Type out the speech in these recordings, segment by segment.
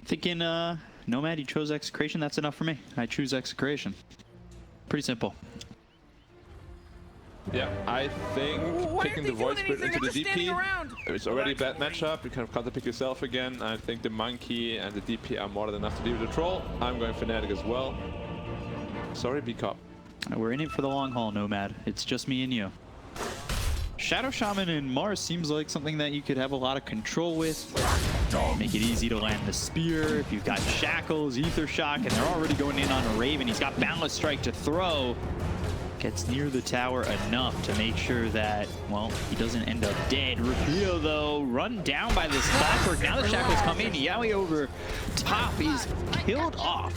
Thinking Nomad, you chose Execration. That's enough for me. I choose Execration. Pretty simple. Yeah, I think picking the Void Spirit into the DP, it's already a bad matchup. You kind of counter pick yourself again. I think the Monkey and the DP are more than enough to deal with the Troll. I'm going Fnatic as well. Sorry, Bkop. We're in it for the long haul, Nomad. It's just me and you. Shadow Shaman and Mars seems like something that you could have a lot of control with. Make it easy to land the spear. If you've got Shackles, Ether Shock, and they're already going in on a Raven, he's got Boundless Strike to throw. Gets near the tower enough to make sure that, well, he doesn't end up dead. Rubio, though, run down by this Clockwork. Now the Shackles come in. Yaoi over top is killed off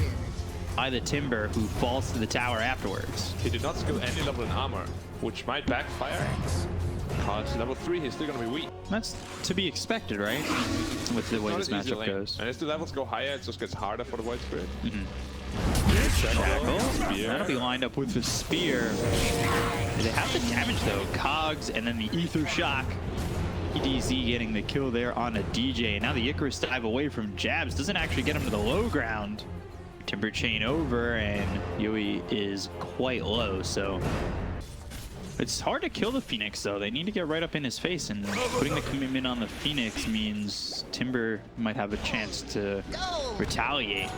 by the Timber, who falls to the tower afterwards. He did not skill any level in armor, which might backfire. Because level 3, he's still going to be weak. That's to be expected, right? With the way this matchup goes. And as the levels go higher, it just gets harder for the Void Spirit. Shackle. That'll be lined up with the spear. They have the damage though. Cogs and then the Ether Shock. EDZ getting the kill there on a DJ. And now the Icarus dive away from Jabs doesn't actually get him to the low ground. Timber chain over and Yui is quite low, so it's hard to kill the Phoenix though. They need to get right up in his face, and putting the commitment on the Phoenix means Timber might have a chance to retaliate.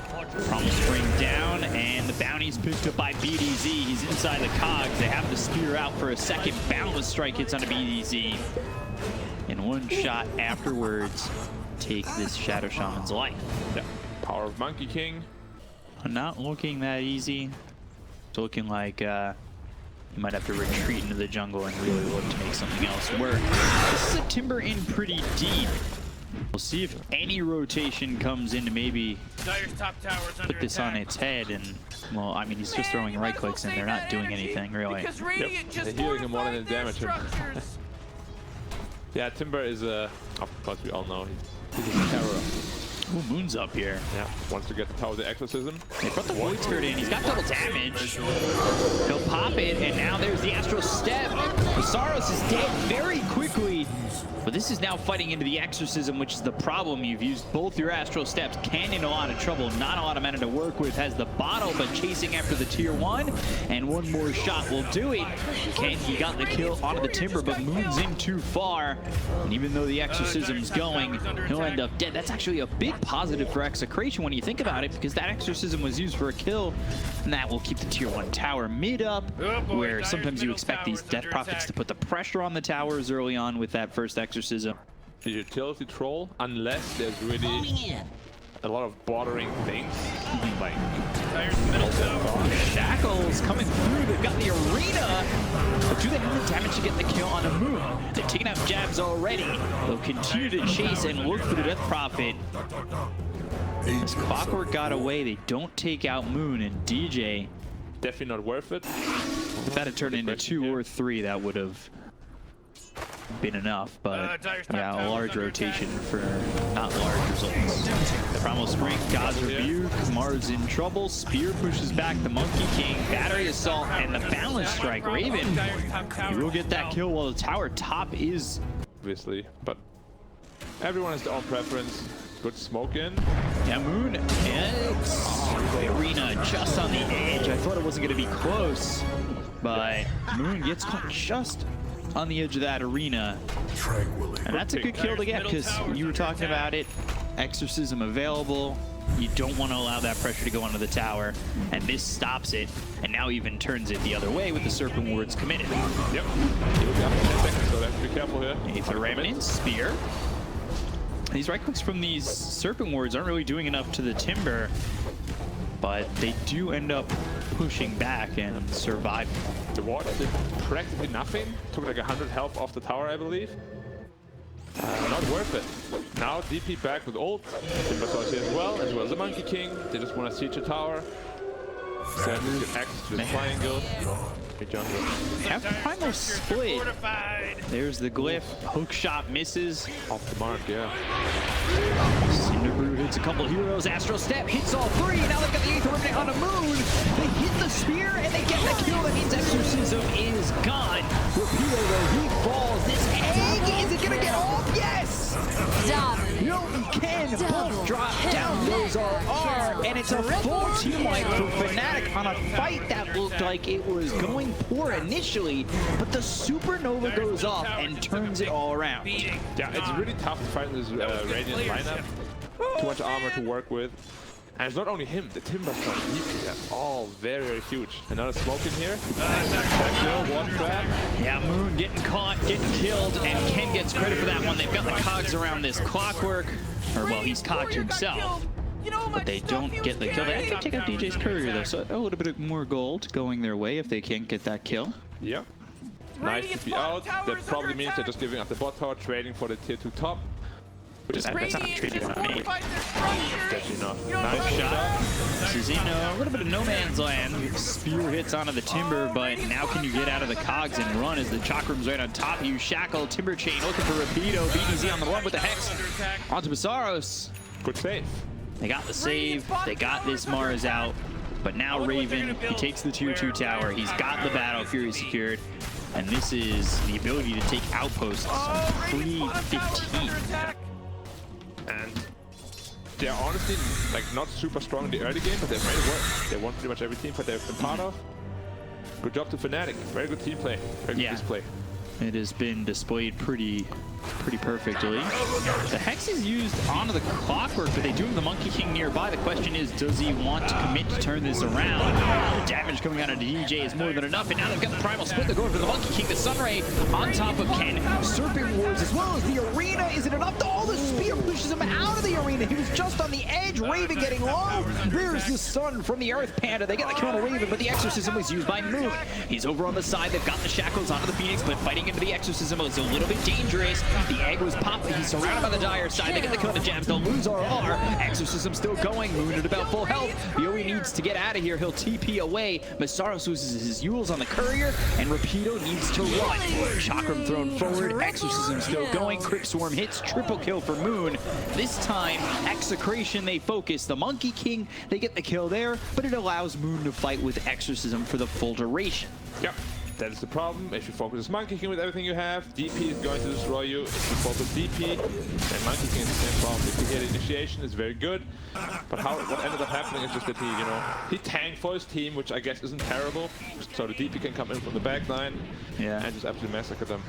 Promise Spring down, and the bounty's picked up by BDZ. He's inside the cogs. They have the spear out for a second. Boundless Strike hits onto BDZ. And one shot afterwards, take this Shadow Shaman's life. Yeah. Power of Monkey King. Not looking that easy. It's looking like you might have to retreat into the jungle and really look to make something else work. This is a Timber in pretty deep. We'll see if any rotation comes in to maybe put this on its head. And, well, I mean, he's just throwing right clicks and they're not doing anything, really. Yep. They're healing him more than they damage him. Yeah, Timber is of course we all know, he's a terror. Ooh, Moon's up here. Yeah, wants to get the Tower of the Exorcism. They brought the Void Spirit in. He's got double damage. He'll pop it, and now there's the Astral Step. Saros is dead very quickly. But this is now fighting into the Exorcism, which is the problem. You've used both your Astral Steps. Ken in a lot of trouble. Not a lot of mana to work with. Has the bottle, but chasing after the tier 1. And one more shot will do it. Ken, he got the kill onto the Timber, but Moon's in too far. And even though the Exorcism's going, he'll end up dead. That's actually a big positive for Execration when you think about it, because that Exorcism was used for a kill, and that will keep the tier 1 tower mid up, where sometimes you expect these Death Prophets to put the pressure on the towers early on with that first Exorcism. The utility Troll, unless there's really a lot of bordering things, like Shackles coming through. They've got the arena, but do they have the damage to get the kill on a Moon? They're taking out Jabs already. They'll continue to chase and look for the Death Prophet. As Clockwork got away, they don't take out Moon, and DJ, definitely not worth it. If that had turned into 2 or 3, that would have been enough, but yeah, a large rotation for not large results. The Primal Spring, God's Rebuke, Mars in trouble, Spear pushes back the Monkey King, Battery Assault, and the Balance Strike. Raven, he will get that kill while the tower top is... Obviously, but everyone has their own preference. Good smoke in. Yeah, Moon hits the arena just on the edge. I thought it wasn't going to be close, but Moon gets caught just on the edge of that arena. And that's a good kill to get, because you were talking about it. Exorcism available. You don't want to allow that pressure to go onto the tower, and this stops it, and now even turns it the other way with the Serpent Wards committed. Yep. He'll be up in 10 seconds, so have to be careful here. Aether Remnant, Spear. These right clicks from these Serpent Wards aren't really doing enough to the Timber, but they do end up pushing back and surviving. The ward did practically nothing. Took like 100 health off the tower, I believe. Not worth it. Now DP back with ult. Timber Source here as well as the Monkey King. They just want to siege the tower. Send get access to the triangle. They have Primal Split. There's the glyph. Hook shot misses. Off the mark, yeah. Cinderbrew hits takes a couple heroes. Astral Step hits all three. Now they've got the Aether Remnant on the moon. They hit the spear and they get the kill. That means Exorcism is gone. Rapido though, he falls. This egg, is it gonna get off? Yes! No, he can. Both drop down. Those are R, and it's a full team wipe for Fnatic on a fight that looked like it was going poor initially, but the Supernova goes off and turns it all around. Yeah, it's really tough to fight in this Radiant lineup. Too much armor to work with. And it's not only him, the Timber from DP, that's all very, very huge. Another smoke in here. One trap. Yeah, Moon getting caught, getting killed, and Ken gets credit for that one. They've got the cogs around this clockwork. Or, well, he's cogged himself. But they don't get the kill. They actually take out DJ's courier, though, so a little bit more gold going their way if they can't get that kill. Yep. Nice to be out. That probably means they're just giving up the bot tower, trading for the tier 2 top. That's not treated on me. Definitely not. Nice shot. This is in a little bit of no man's land. Spear hits onto the Timber, but now can you get out of the cogs and run as the Chakram's right on top of you? Shackle, Timber Chain, looking for Rapido. BDZ on the run with the Hex. Onto Basaros. Good save. They got the save. They got this Mars out. But now Raven, he takes the tier 2 tower. He's got the Battle Fury secured. And this is the ability to take outposts on free 15. And they're honestly like not super strong in the early game, but they've made it work. They won pretty much every team fight they've been part of. Good job to Fnatic. Very good team play. Very good display. It has been displayed pretty perfectly. The Hex is used onto the clockwork, but they do have the Monkey King nearby. The question is, does he want to commit to turn this around? The damage coming out of DJ is more than enough, and now they've got the Primal Split. They're going for the Monkey King. The Sunray on top of Ken. Serpent Wards as well as the arena. Is it enough? Oh, the spear pushes him out of the arena. He was just on the edge. Raven getting low. There's the Sun from the Earth Panda. They get the kill on Raven, but the Exorcism was used by Moon. He's over on the side. They've got the shackles onto the Phoenix, but fighting into the Exorcism was a little bit dangerous. The egg was popping. He's surrounded by the Dire side. They get the kill on the Jabs. They'll lose RR. Exorcism still going. Moon at about full health. Yoey needs to get out of here. He'll TP away. Masaros loses his Yules on the Courier, and Rapido needs to run. Chakram thrown forward. Exorcism still going. Crypt Swarm hits. Triple kill for Moon. This time, Execration, they focus. The Monkey King, they get the kill there, but it allows Moon to fight with Exorcism for the full duration. Yep. That is the problem. If you focus this Monkey King with everything you have, DP is going to destroy you. If you focus DP, then Monkey King is the same problem. If you hit initiation, it's very good. But what ended up happening is just that he tanked for his team, which I guess isn't terrible. So the DP can come in from the back line and just absolutely massacre them.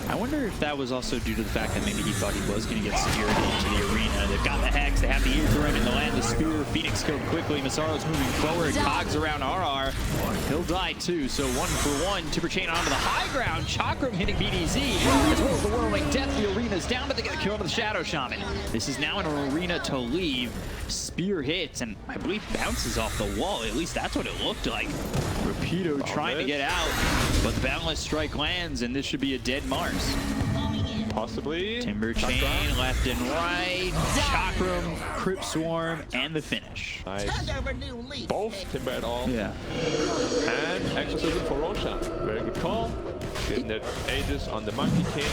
I wonder if that was also due to the fact that maybe he thought he was going to get secured into the arena. They've got the Hex, they have the Aether Remnant, the land, the Spear. Phoenix killed quickly. Masaro's moving forward. Cogs around RR. He'll die too, so 1 for 1. Timber Chain onto the high ground. Chakram hitting BDZ, as well as the Whirling Death. The arena's down, but they get a kill onto the Shadow Shaman. This is now an arena to leave. Spear hits, and I believe bounces off the wall. At least that's what it looked like. Rapido trying to get out, but the Boundless Strike lands, and this should be a dead Mars. Possibly. Timber Chain left and right. Chakram, Crypt Swarm, and the finish. Nice. Both Timber at all. Yeah. And Exorcism for Roshan. Very good call. Getting that Aegis on the Monkey King.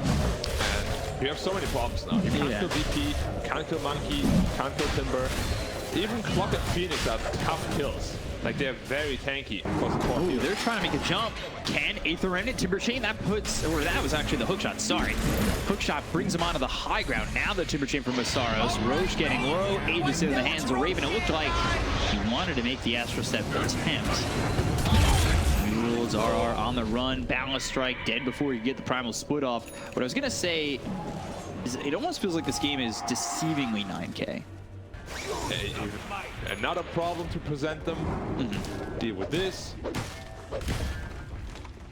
And you have so many problems now. You can't kill DP, can't kill Monkey, can't kill Timber. Even Clock and Phoenix are tough kills. Like, they're very tanky. Ooh, they're trying to make a jump. Can Aether Remnant, Timber Chain, that puts, or that was actually the hookshot, sorry. Hookshot brings him onto the high ground. Now the Timber Chain from Masaros. Roche getting low, Aegis in the hands of Raven. It looked like he wanted to make the Astral Step attempt. Rules RR on the run, Boundless Strike, dead before you get the Primal Split off. What I was gonna say is it almost feels like this game is deceivingly 9K. Another problem to present them. Deal with this.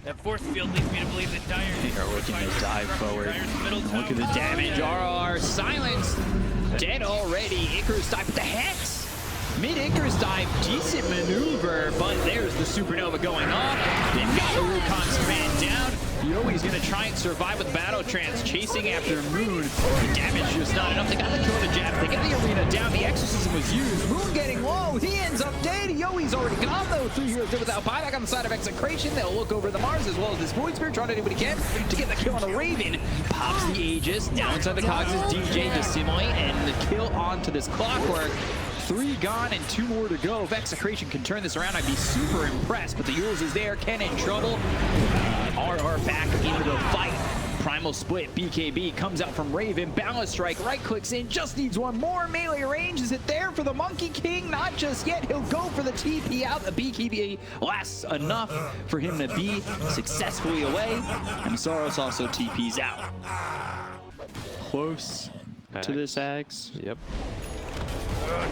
That force field leads me to believe that Dire are looking to dive forward. Look at the damage. RR silenced. Dead already. Icarus dive with the Hex. Mid-Icarus dive, decent maneuver, but there's the Supernova going off. They've got the Wukon's command down. Yoey's gonna try and survive with Battle Trance, chasing after Moon. The damage just not enough. They got the kill of the Jab. They get the arena down. The Exorcism was used. Moon getting low. He ends up dead. Yoey's already gone though. 3 heroes did without buyback on the side of Execration. They'll look over the Mars as well as this Void Spear, trying to do what he can to get the kill on a Raven. Pops the Aegis. Now inside the Cogs is DJ to simulate, and the kill onto this Clockwork. 3 gone and 2 more to go. If Execration can turn this around, I'd be super impressed. But the Yules is there. Ken in trouble. RR back into the fight. Primal split. BKB comes out from Raven. Balance strike. Right clicks in. Just needs one more. Melee range. Is it there for the Monkey King? Not just yet. He'll go for the TP out. The BKB lasts enough for him to be successfully away. And Saros also TPs out. Close to this Axe. Yep.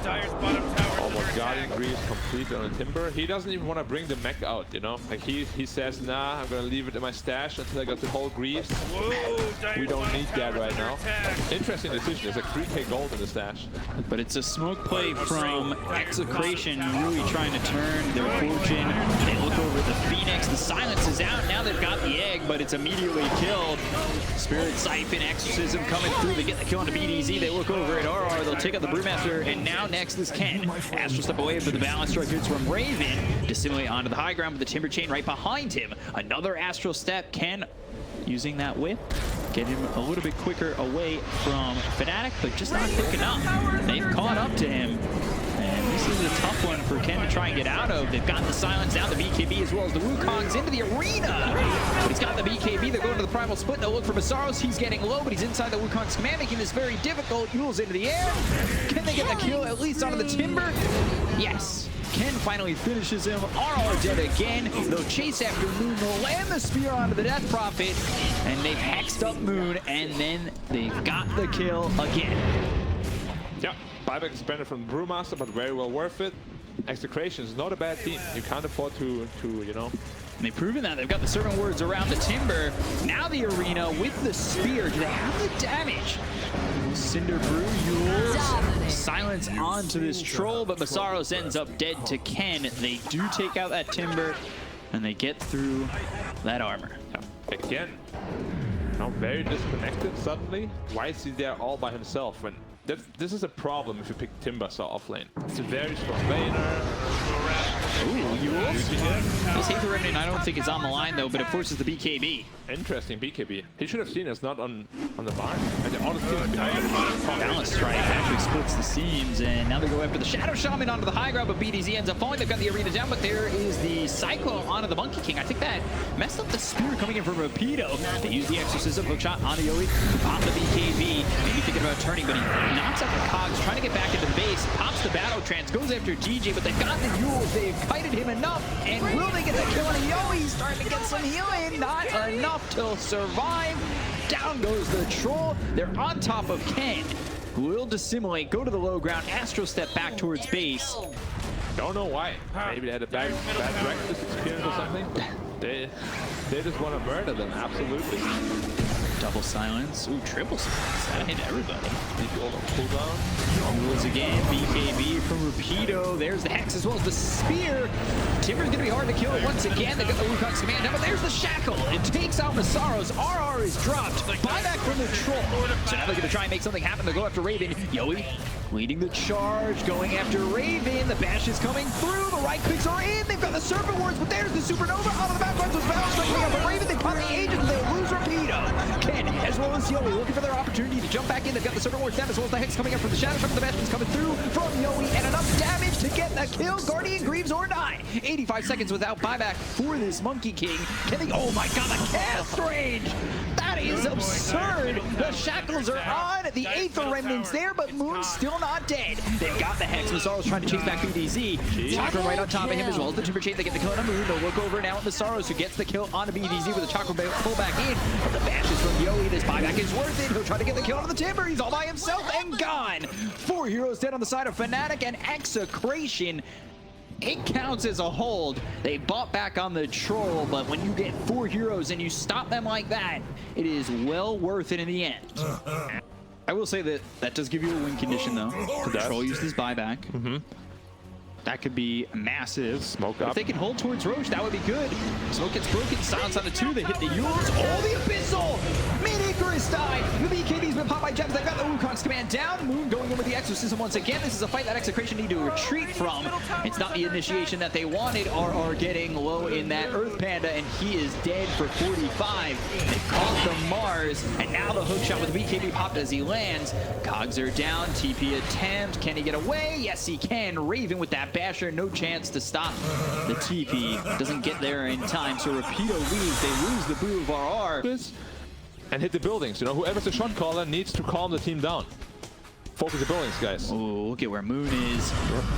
Dire's bottom tower. Almost Guardian Greaves completely on the Timber. He doesn't even want to bring the mech out, you know? Like he says, nah, I'm gonna leave it in my stash until I got the whole Greaves. We don't need that right now. Interesting decision. There's like 3k gold in the stash. But it's a smoke play from Execration, really trying to turn their fortune. They look over at the Phoenix. The silence is out. Now they've got the egg, but it's immediately killed. Spirit Siphon, Exorcism coming through. They get the kill on the BDZ. They look over at RR. They'll take out the Brewmaster, and now next is Ken. Astral step away, but the balance strike hits from Raven. Dissimulate onto the high ground with the Timber Chain right behind him. Another Astral step. Ken using that whip. Get him a little bit quicker away from Fnatic, but just not quick enough. They've caught up to him. And this is a tough one for Ken to try and get out of. They've got the silence down, the BKB as well as the Wukong's into the arena. But he's got the BKB. They're going to the Primal Split. They'll look for Masaros. He's getting low, but he's inside the Wukong's command, making this very difficult. Yule's into the air. Can they get the kill at least onto the Timber? Yes. Ken finally finishes him. RR dead again. They'll chase after Moon. They'll land the spear onto the Death Prophet. And they've hexed up Moon. And then they've got the kill again. Yeah, buyback expanded from the Brewmaster, but very well worth it. Execration is not a bad team. You can't afford to you know. And they've proven that. They've got the Servant Words around the Timber. Now the arena with the spear. Do they have the damage? Cinder Brew, Yules. Silence onto this troll, but Masaros ends up dead to Ken. They do take out that Timber, and they get through that armor. Yeah. Again, now very disconnected suddenly. Why is he there all by himself? When this is a problem if you pick Timber so off lane. It's a very strong laner. Ooh, Yules. This Hather Remnant I don't think is on the line though, but it forces the BKB. Interesting BKB. He should have seen us not on the bar. And all the teams behind him. Balance strike actually splits the seams, and now they go after the Shadow Shaman onto the high ground, but BDZ ends up falling. They've got the arena down, but there is the Cyclone onto the Monkey King. I think that messed up the spear coming in from Rapido. They use the Exorcism, hook shot onto Yowie, pop the BKB, maybe thinking about turning, but he knocks out the Cogs, trying to get back into the base, pops the Battle Trance, goes after DJ, but they've got the Yules. They've kited him enough, and will they get the kill on Yowie? He's starting to get some healing, not enough to survive. Down goes the troll. They're on top of Ken, who will dissimulate, go to the low ground, Astral step back towards base. Don't know why. Maybe they had a bad breakfast experience or something. They just want to murder them, absolutely. Double silence. Ooh, triple silence. That hit everybody. Cooldown. Yules again. BKB from Rapido. There's the Hex as well as the Spear. Timber's going to be hard to kill once again. They got the Wukong's command down, but there's the Shackle. It takes out Masaros. RR is dropped. Buyback from the Troll. So now they're going to try and make something happen. They'll go after Raven. Yowie leading the charge. Going after Raven. The bash is coming through. The right clicks are in. They've got the Serpent Wards, but there's the Supernova. Out of the background was Balance striking up. But Raven, they pop the Agent. They'll lose Rapido. Ken, as well as Yowie, looking for their opportunity to jump back in. They've got the Serpent Wards down, as well as the Hex coming up from the Shadow Shot. The Bastion's coming through from Yowie, and enough damage to get the kill. Guardian Greaves or die. 85 seconds without buyback for this Monkey King. Can they? Oh my god, the cast range! That is absurd. The shackles are on. The Aether Remnant's there, but Moon's still not dead. They've got the Hex. Masaros trying to chase back BDZ. Chakra right on top of him, as well as the Timber Chain. They get the kill on Moon. They'll look over now at Masaros, who gets the kill on a BDZ with a Chakra pull back in. But the bash is from Yowie. This buyback is worth it. He'll try to get the kill on the Timber. He's all by himself and gone. 4 heroes dead on the side of Fnatic and Execration. It counts as a hold. They bought back on the troll, but when you get 4 heroes and you stop them like that, it is well worth it in the end. I will say that that does give you a win condition, though. The troll used his buyback. That could be massive. Smoke up. If they can hold towards Roche, that would be good. Smoke gets broken. Silence on the 2. They hit the Yules. Oh, the Abyssal! Mid-Icarus almost died. The BKB's been popped by Jabs. They've got the Wukong's command down. Moon going in with the Exorcism once again. This is a fight that Execration need to retreat from. It's not the initiation that they wanted. RR getting low in that Earth Panda, and he is dead for 45. They caught the Mars, and now the hook shot with BKB popped as he lands. Cogs are down. TP attempt. Can he get away? Yes, he can. Raven with that basher. No chance to stop the TP. Doesn't get there in time, so Rapido leaves. They lose the blue of RR. And hit the buildings. You know, whoever's the shot caller needs to calm the team down. Focus the buildings, guys. Oh, look at where Moon is.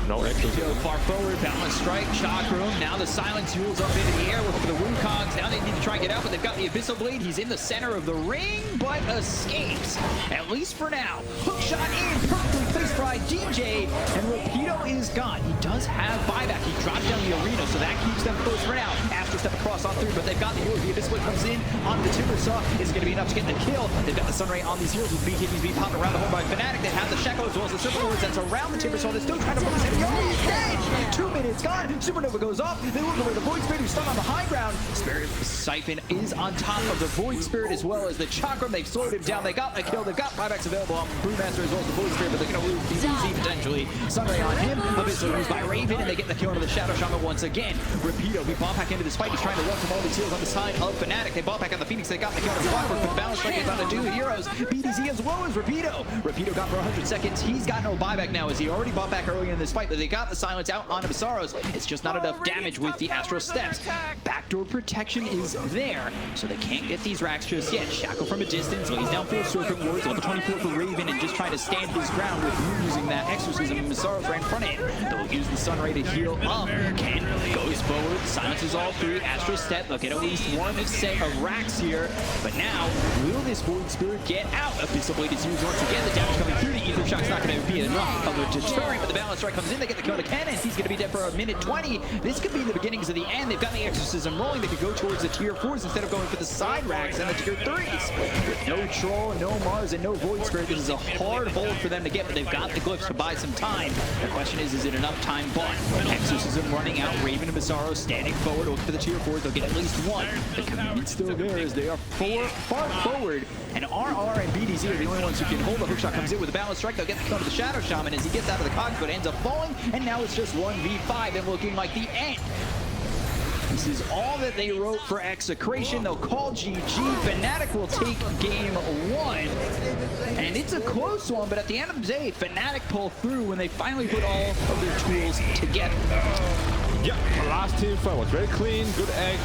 No extra. Go far forward, balance strike, shock room. Now the silence fuels up into the air. Look for the Wukongs. Now they need to try and get out, but they've got the Abyssal Blade. He's in the center of the ring, but escapes. At least for now. Hook shot in, perfectly placed by DJ, and Rapido is gone. He does have buyback. He dropped down the arena, so that keeps them close for now. Astro step across on through, but they've got the heals. The Abyssal Blade comes in on the Timbersaw. Is it going to be enough to get the kill? They've got the Sunray on these heals with BKBs being popped around the horn by Fnatic. They have the Shackle as well as the Circle Lords that's around the Timbersaw. They're still trying to focus him. He's dead! 2 minutes gone. Supernova goes off. They look over the Void Spirit who's stuck on the high ground. Spirit Siphon is on top of the Void Spirit as well as the Chakram. They've slowed him down. They got a kill. They've got buybacks available on Brewmaster as well as the Void Spirit, but they're going to lose DPC potentially. Sunray on him. Abyssal used by Raven, and they get the kill into the Shadow Shaman once again. Rapido, we bomb back into this fight. He's trying to run from all these heals on the side of Fnatic. They bomb back on the Phoenix. They got the kill on the Clockwork, but balance strike is on the two heroes. BDZ as well as Rapido. Rapido got for 100 seconds. He's got no buyback now as he already bought back earlier in this fight, but they got the silence out on Abysaros. It's just not enough damage with the Astral Steps. Backdoor protection is there, so they can't get these racks just yet. Shackle from a distance, lays down 4 Serpent Wards, level 24 for Raven, and just trying to stand his ground with using that Exorcism. And Abysaros right in front of him. They'll use the Sunray to heal up. Ken goes forward, silences all 3. Astral Step, they'll get at least 1 set of racks here, but now, will this Void Spirit get out? Abyssal Blade is used once again. The damage coming through. The Ether Shock's not going to be enough of a deterrent, but the balance strike comes in. They get the kill to Ken, and he's going to be dead for a minute 20. This could be the beginnings of the end. They've got the Exorcism rolling. They could go towards the tier 4s instead of going for the side racks and the tier 3s. With no Troll, no Mars, and no Void Spirit, this is a hard hold for them to get, but they've got the glyphs to buy some time. The question is it enough time? But Exorcism running out. Raven and Bizarro standing forward. Look for the tier 4s. They'll get at least 1. The commitment's still there as they are far forward, and RR and BDZ are the only ones who can hold. The hookshot comes in with a balance strike. They'll get the kill to the Shadow Shaman as he gets out of the cogs, but ends up falling, and now it's just 1v5 and looking like the end. This is all that they wrote for Execration. They'll call GG. Fnatic will take game 1. And it's a close one, but at the end of the day, Fnatic pull through when they finally put all of their tools together. Yeah, the last team fight was very clean, good egg,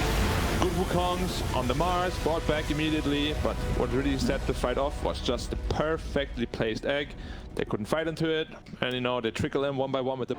good Wukongs on the Mars, brought back immediately, but what really set the fight off was just the perfectly placed egg. They couldn't fight into it, and you know, they trickle in one by one with the